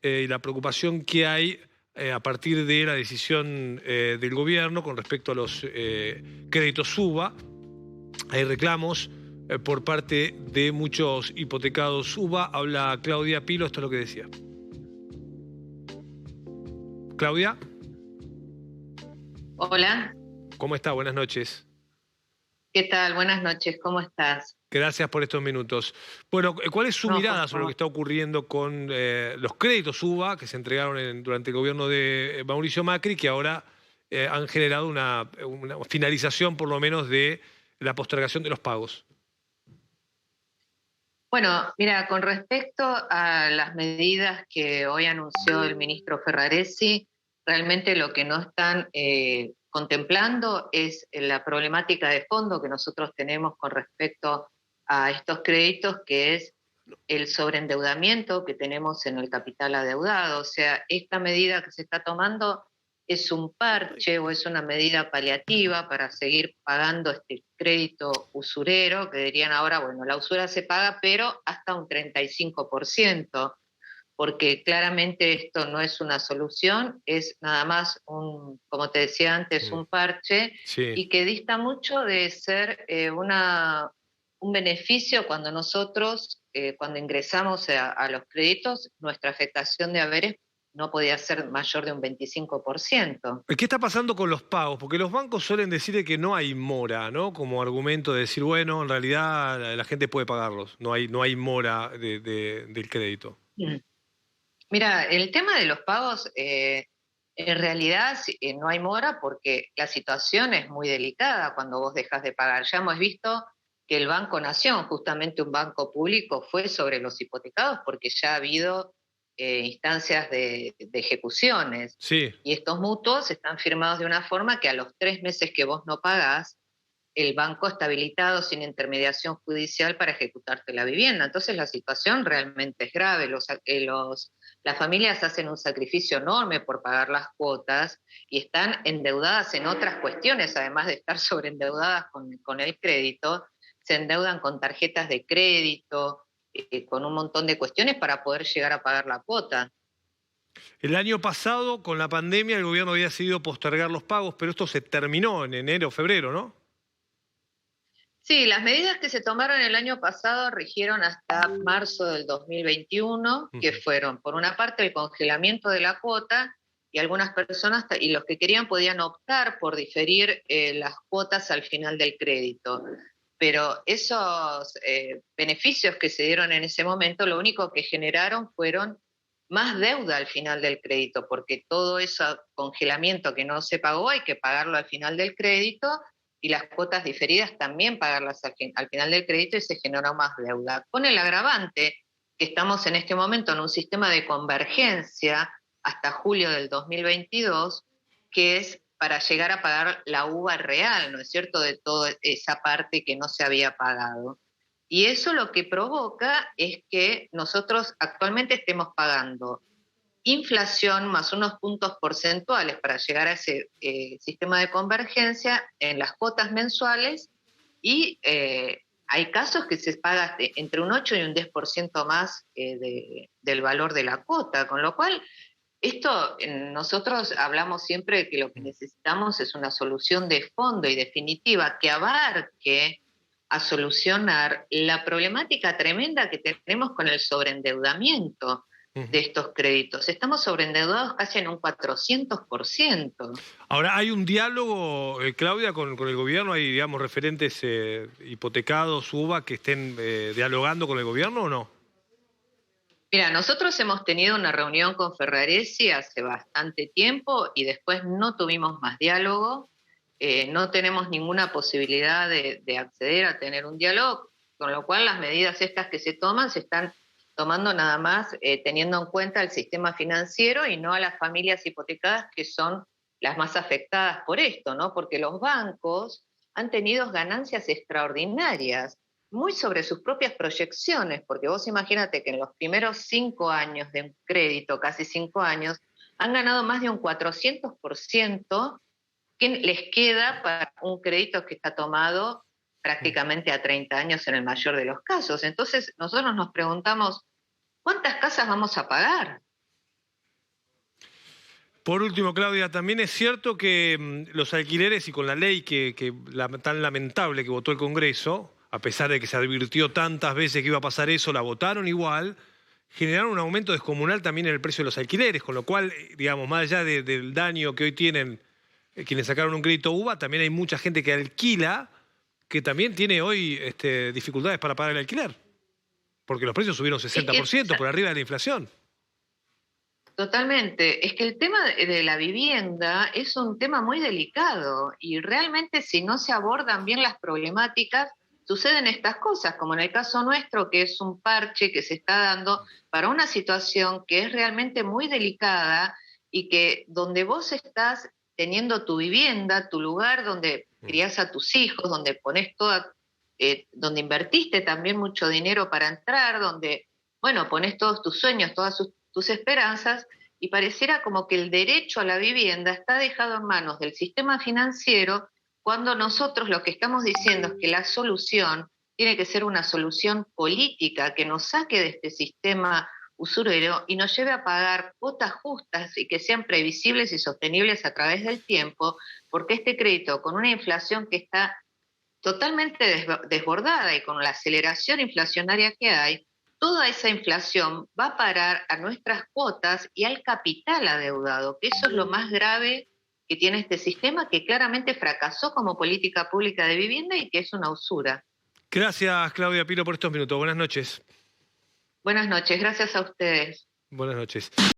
y la preocupación que hay a partir de la decisión del gobierno con respecto a los créditos SUBA. Hay reclamos por parte de muchos hipotecados SUBA. Habla Claudia Pilo, esto es lo que decía. Claudia, Hola, ¿cómo está? Buenas noches. ¿qué tal? Buenas noches, ¿cómo estás? Gracias por estos minutos. Bueno, ¿cuál es su No, por mirada sobre lo que favor. está ocurriendo con los créditos UBA que se entregaron durante el gobierno de Mauricio Macri, que ahora han generado una finalización, por lo menos, de la postergación de los pagos? Bueno, mira, con respecto a las medidas que hoy anunció el ministro Ferraresi, realmente lo que no están contemplando es la problemática de fondo que nosotros tenemos con respecto a estos créditos, que es el sobreendeudamiento que tenemos en el capital adeudado. O sea, esta medida que se está tomando es un parche o es una medida paliativa para seguir pagando este crédito usurero, que dirían ahora, bueno, la usura se paga, pero hasta un 35%, porque claramente esto no es una solución, es nada más un, como te decía antes, Mm, un parche, sí. y que dista mucho de ser un beneficio cuando nosotros, cuando ingresamos a los créditos, nuestra afectación de haberes no podía ser mayor de un 25%. ¿Qué está pasando con los pagos? Porque los bancos suelen decir que no hay mora, ¿no? Como argumento de decir, bueno, en realidad la gente puede pagarlos, no hay mora del crédito. Mm. Mira, el tema de los pagos, en realidad no hay mora porque la situación es muy delicada cuando vos dejas de pagar. Ya hemos visto que el Banco Nación, justamente un banco público, fue sobre los hipotecados porque ya ha habido instancias de ejecuciones. Sí. Y estos mutuos están firmados de una forma que a los 3 meses que vos no pagás, el banco está habilitado sin intermediación judicial para ejecutarte la vivienda. Entonces la situación realmente es grave. Las familias hacen un sacrificio enorme por pagar las cuotas y están endeudadas en otras cuestiones, además de estar sobreendeudadas con el crédito, se endeudan con tarjetas de crédito, con un montón de cuestiones para poder llegar a pagar la cuota. El año pasado, con la pandemia, el gobierno había decidido postergar los pagos, pero esto se terminó en enero, febrero, ¿no? Sí, las medidas que se tomaron el año pasado rigieron hasta marzo del 2021, que Ujú. fueron, por una parte, el congelamiento de la cuota y algunas personas, y los que querían podían optar por diferir las cuotas al final del crédito. Pero esos beneficios que se dieron en ese momento, lo único que generaron fueron más deuda al final del crédito, porque todo ese congelamiento que no se pagó hay que pagarlo al final del crédito y las cuotas diferidas también pagarlas al final del crédito y se generó más deuda. Con el agravante que estamos en este momento en un sistema de convergencia hasta julio del 2022, que es para llegar a pagar la uva real, ¿no es cierto?, de toda esa parte que no se había pagado. Y eso lo que provoca es que nosotros actualmente estemos pagando inflación más unos puntos porcentuales para llegar a ese sistema de convergencia en las cuotas mensuales y hay casos que se paga entre un 8 y un 10% más del valor de la cuota, con lo cual esto nosotros hablamos siempre de que lo que necesitamos es una solución de fondo y definitiva que abarque a solucionar la problemática tremenda que tenemos con el sobreendeudamiento de Ujú. estos créditos. Estamos sobreendeudados casi en un 400%. Ahora, ¿hay un diálogo, Claudia, con el gobierno? ¿Hay, digamos, referentes hipotecados, UBA, que estén dialogando con el gobierno o no? Mira, nosotros hemos tenido una reunión con Ferraresi hace bastante tiempo y después no tuvimos más diálogo. No tenemos ninguna posibilidad de acceder a tener un diálogo, con lo cual las medidas estas que se toman se están tomando nada más teniendo en cuenta el sistema financiero y no a las familias hipotecadas que son las más afectadas por esto, ¿no? Porque los bancos han tenido ganancias extraordinarias muy sobre sus propias proyecciones, porque vos imagínate que en los primeros 5 años de un crédito, casi 5 años, han ganado más de un 400% que les queda para un crédito que está tomado Mm. prácticamente a 30 años en el mayor de los casos. Entonces nosotros nos preguntamos, ¿cuántas casas vamos a pagar? Por último, Claudia, también es cierto que los alquileres y con la ley tan lamentable que votó el Congreso, a pesar de que se advirtió tantas veces que iba a pasar eso, la votaron igual, generaron un aumento descomunal también en el precio de los alquileres, con lo cual, digamos, más allá del daño que hoy tienen quienes sacaron un crédito UVA, también hay mucha gente que alquila que también tiene hoy dificultades para pagar el alquiler, porque los precios subieron Es que 60% por arriba de la inflación. totalmente. Es que el tema de la vivienda es un tema muy delicado y realmente si no se abordan bien las problemáticas, suceden estas cosas, como en el caso nuestro, que es un parche que se está dando para una situación que es realmente muy delicada y que donde vos estás teniendo tu vivienda, tu lugar donde crías a tus hijos, donde pones toda, donde invertiste también mucho dinero para entrar, donde, bueno, pones todos tus sueños, tus esperanzas, y pareciera como que el derecho a la vivienda está dejado en manos del sistema financiero, cuando nosotros lo que estamos diciendo es que la solución tiene que ser una solución política que nos saque de este sistema usurero y nos lleve a pagar cuotas justas y que sean previsibles y sostenibles a través del tiempo, porque este crédito, con una inflación que está totalmente desbordada y con la aceleración inflacionaria que hay, toda esa inflación va a parar a nuestras cuotas y al capital adeudado, que eso es lo más grave que tiene este sistema, que claramente fracasó como política pública de vivienda y que es una usura. Gracias, Claudia Piro, por estos minutos. Buenas noches. Buenas noches, gracias a ustedes. Buenas noches.